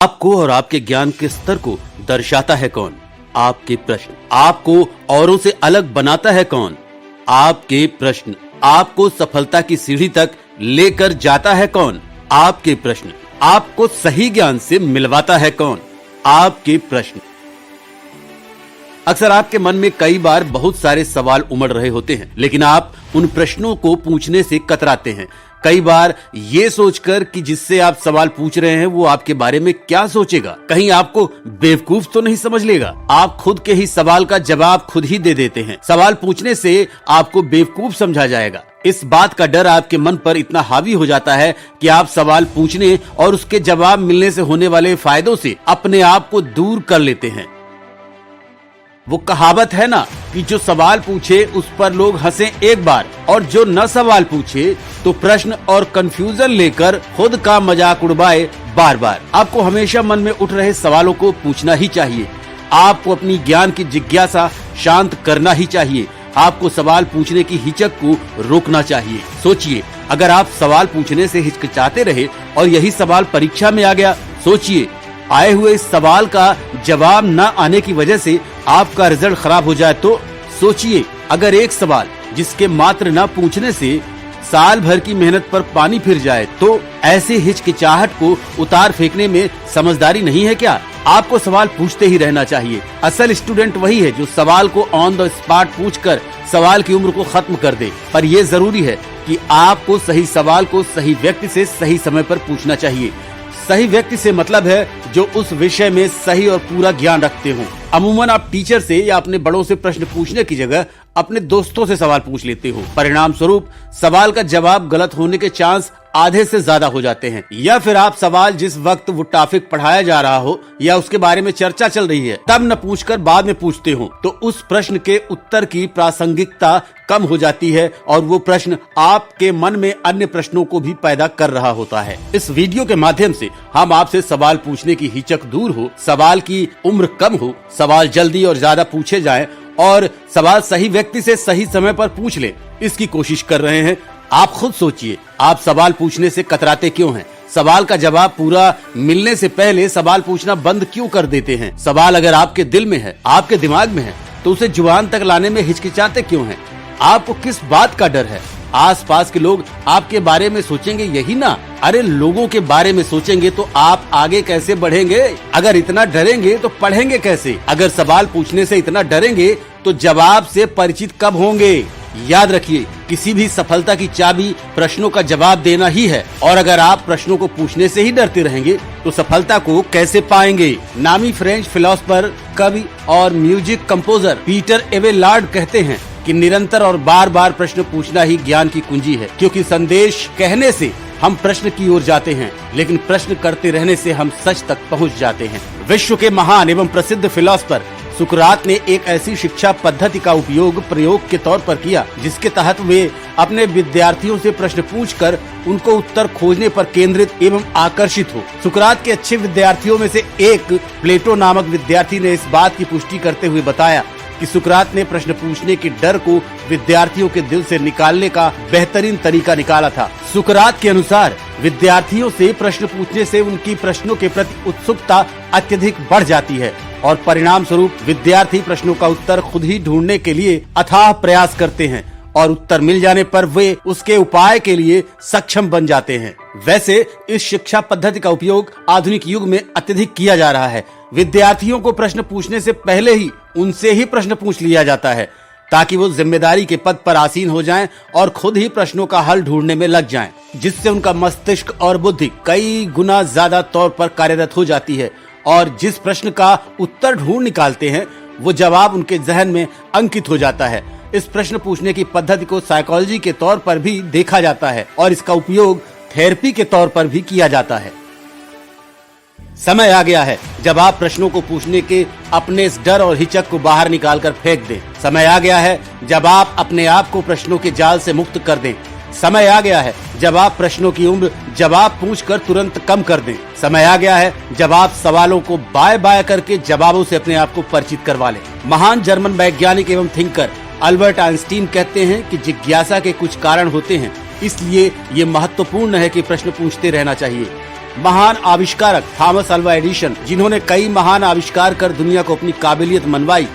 आपको और आपके ज्ञान के स्तर को दर्शाता है कौन? आपके प्रश्न। आपको औरों से अलग बनाता है कौन? आपके प्रश्न। आपको सफलता की सीढ़ी तक लेकर जाता है कौन? आपके प्रश्न। आपको सही ज्ञान से मिलवाता है कौन? आपके प्रश्न। अक्सर आपके मन में कई बार बहुत सारे सवाल उमड़ रहे होते हैं, लेकिन आप उन प्रश्नों को पूछने से कतराते हैं। कई बार ये सोचकर कि जिससे आप सवाल पूछ रहे हैं वो आपके बारे में क्या सोचेगा, कहीं आपको बेवकूफ तो नहीं समझ लेगा। आप खुद के ही सवाल का जवाब खुद ही दे देते हैं। सवाल पूछने से आपको बेवकूफ समझा जाएगा। इस बात का डर आपके मन पर इतना हावी हो जाता है कि आप सवाल पूछने और उसके जवाब मिलने से होने वाले फायदों से अपने आप को दूर कर लेते हैं। वो कहावत है ना कि जो सवाल पूछे उस पर लोग हंसे एक बार, और जो न सवाल पूछे तो प्रश्न और कंफ्यूजन लेकर खुद का मजाक उड़वाए बार बार। आपको हमेशा मन में उठ रहे सवालों को पूछना ही चाहिए। आपको अपनी ज्ञान की जिज्ञासा शांत करना ही चाहिए। आपको सवाल पूछने की हिचक को रोकना चाहिए। सोचिए, अगर आप सवाल पूछने से हिचकिचाते रहे और यही सवाल परीक्षा में आ गया, सोचिए आए हुए इस सवाल का जवाब न आने की वजह से आपका रिजल्ट खराब हो जाए तो सोचिए, अगर एक सवाल जिसके मात्र न पूछने से साल भर की मेहनत पर पानी फिर जाए तो ऐसे हिचकिचाहट को उतार फेंकने में समझदारी नहीं है क्या? आपको सवाल पूछते ही रहना चाहिए। असल स्टूडेंट वही है जो सवाल को ऑन द स्पॉट पूछकर सवाल की उम्र को खत्म कर दे। पर यह जरूरी है कि आपको सही सवाल को सही व्यक्ति से सही समय पर पूछना चाहिए। सही व्यक्ति से मतलब है जो उस विषय में सही और पूरा ज्ञान रखते हो। अमूमन आप टीचर से या अपने बड़ों से प्रश्न पूछने की जगह अपने दोस्तों से सवाल पूछ लेते हो। परिणाम स्वरूप सवाल का जवाब गलत होने के चांस आधे से ज्यादा हो जाते हैं। या फिर आप सवाल जिस वक्त वो टॉपिक पढ़ाया जा रहा हो या उसके बारे में चर्चा चल रही है तब न पूछकर बाद में पूछते हो, तो उस प्रश्न के उत्तर की प्रासंगिकता कम हो जाती है और वो प्रश्न आपके मन में अन्य प्रश्नों को भी पैदा कर रहा होता है। इस वीडियो के माध्यम से हम आपसे सवाल पूछने की हिचक दूर हो, सवाल की उम्र कम हो, सवाल जल्दी और ज्यादा पूछे जाएं और सवाल सही व्यक्ति से सही समय पर पूछ ले, इसकी कोशिश कर रहे हैं। आप खुद सोचिए, आप सवाल पूछने से कतराते क्यों हैं? सवाल का जवाब पूरा मिलने से पहले सवाल पूछना बंद क्यों कर देते हैं? सवाल अगर आपके दिल में है, आपके दिमाग में है, तो उसे जुबान तक लाने में हिचकिचाते क्यों हैं? आपको किस बात का डर है? आसपास के लोग आपके बारे में सोचेंगे यही ना? अरे लोगों के बारे में सोचेंगे तो आप आगे कैसे बढ़ेंगे? अगर इतना डरेंगे तो पढ़ेंगे कैसे? अगर सवाल पूछने से इतना डरेंगे तो जवाब से परिचित कब होंगे? याद रखिए, किसी भी सफलता की चाबी प्रश्नों का जवाब देना ही है, और अगर आप प्रश्नों को पूछने से ही डरते रहेंगे तो सफलता को कैसे पाएंगे? नामी फ्रेंच फिलोसोफर, कवि और म्यूजिक कंपोजर पीटर एवेलार्ड कहते हैं कि निरंतर और बार बार प्रश्न पूछना ही ज्ञान की कुंजी है, क्योंकि संदेश कहने से हम प्रश्न की ओर जाते हैं, लेकिन प्रश्न करते रहने से हम सच तक पहुंच जाते हैं। विश्व के महान एवं प्रसिद्ध फिलोसोफर सुकरात ने एक ऐसी शिक्षा पद्धति का प्रयोग के तौर पर किया जिसके तहत वे अपने विद्यार्थियों से प्रश्न पूछकर उनको उत्तर खोजने पर केंद्रित एवं आकर्षित हो। सुकरात के अच्छे विद्यार्थियों में से एक प्लेटो नामक विद्यार्थी ने इस बात की पुष्टि करते हुए बताया कि सुकरात ने प्रश्न पूछने के डर को विद्यार्थियों के दिल से निकालने का बेहतरीन तरीका निकाला था। सुकरात के अनुसार विद्यार्थियों से प्रश्न पूछने से उनकी प्रश्नों के प्रति उत्सुकता अत्यधिक बढ़ जाती है और परिणाम स्वरूप विद्यार्थी प्रश्नों का उत्तर खुद ही ढूंढने के लिए अथाह प्रयास करते हैं और उत्तर मिल जाने पर वे उसके उपाय के लिए सक्षम बन जाते हैं। वैसे इस शिक्षा पद्धति का उपयोग आधुनिक युग में अत्यधिक किया जा रहा है। विद्यार्थियों को प्रश्न पूछने से पहले ही उनसे ही प्रश्न पूछ लिया जाता है ताकि वो जिम्मेदारी के पद पर आसीन हो जाएं और खुद ही प्रश्नों का हल ढूंढने में लग जाएं, जिससे उनका मस्तिष्क और बुद्धि कई गुना ज्यादा तौर पर कार्यरत हो जाती है और जिस प्रश्न का उत्तर ढूंढ निकालते हैं वो जवाब उनके जहन में अंकित हो जाता है। इस प्रश्न पूछने की पद्धति को साइकोलॉजी के तौर पर भी देखा जाता है और इसका उपयोग थेरेपी के तौर पर भी किया जाता है। समय आ गया है जब आप प्रश्नों को पूछने के अपने इस डर और हिचक को बाहर निकालकर फेंक दें। समय आ गया है जब आप अपने आप को प्रश्नों के जाल से मुक्त कर दें। समय आ गया है जब आप प्रश्नों की उम्र जवाब पूछकर तुरंत कम कर दें। समय आ गया है जब आप सवालों को बाय बाय करके जवाबों से अपने आप को परिचित करवा लें। महान जर्मन वैज्ञानिक एवं थिंकर अल्बर्ट आइंस्टीन कहते हैं कि जिज्ञासा के कुछ कारण होते हैं, इसलिए ये महत्वपूर्ण है कि प्रश्न पूछते रहना चाहिए। महान आविष्कारक थॉमस अल्वा एडिसन, जिन्होंने कई महान आविष्कार कर दुनिया को अपनी काबिलियत मनवाई,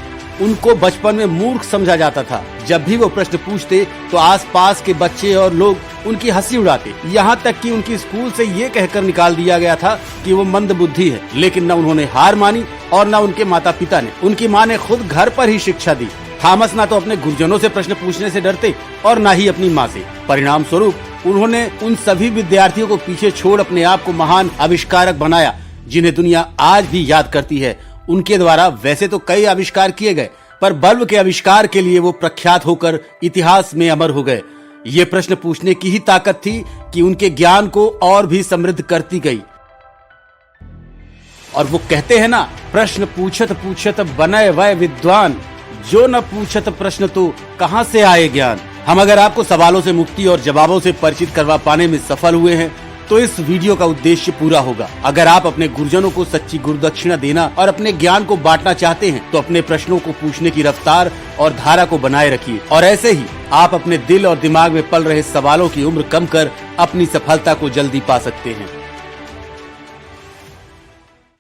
उनको बचपन में मूर्ख समझा जाता था। जब भी वो प्रश्न पूछते तो आसपास के बच्चे और लोग उनकी हंसी उड़ाते, यहाँ तक कि उनकी स्कूल से ये कहकर निकाल दिया गया था कि वो मंद बुद्धि है। लेकिन न उन्होंने हार मानी और न उनके माता पिता ने। उनकी माँ ने खुद घर पर ही शिक्षा दी। थॉमस ना तो अपने गुरुजनों से प्रश्न पूछने से डरते और न ही अपनी माँ से। परिणाम स्वरूप उन्होंने उन सभी विद्यार्थियों को पीछे छोड़ अपने आप को महान आविष्कारक बनाया, जिन्हें दुनिया आज भी याद करती है। उनके द्वारा वैसे तो कई आविष्कार किए गए, पर बल्ब के आविष्कार के लिए वो प्रख्यात होकर इतिहास में अमर हो गए। ये प्रश्न पूछने की ही ताकत थी कि उनके ज्ञान को और भी समृद्ध करती गई। और वो कहते हैं ना, प्रश्न पूछत पूछत बने वह विद्वान, जो न पूछत प्रश्न तो कहां से आए ज्ञान। हम अगर आपको सवालों से मुक्ति और जवाबों से परिचित करवा पाने में सफल हुए हैं तो इस वीडियो का उद्देश्य पूरा होगा। अगर आप अपने गुरुजनों को सच्ची गुरुदक्षिणा देना और अपने ज्ञान को बांटना चाहते हैं तो अपने प्रश्नों को पूछने की रफ्तार और धारा को बनाए रखिए, और ऐसे ही आप अपने दिल और दिमाग में पल रहे सवालों की उम्र कम कर अपनी सफलता को जल्दी पा सकते हैं।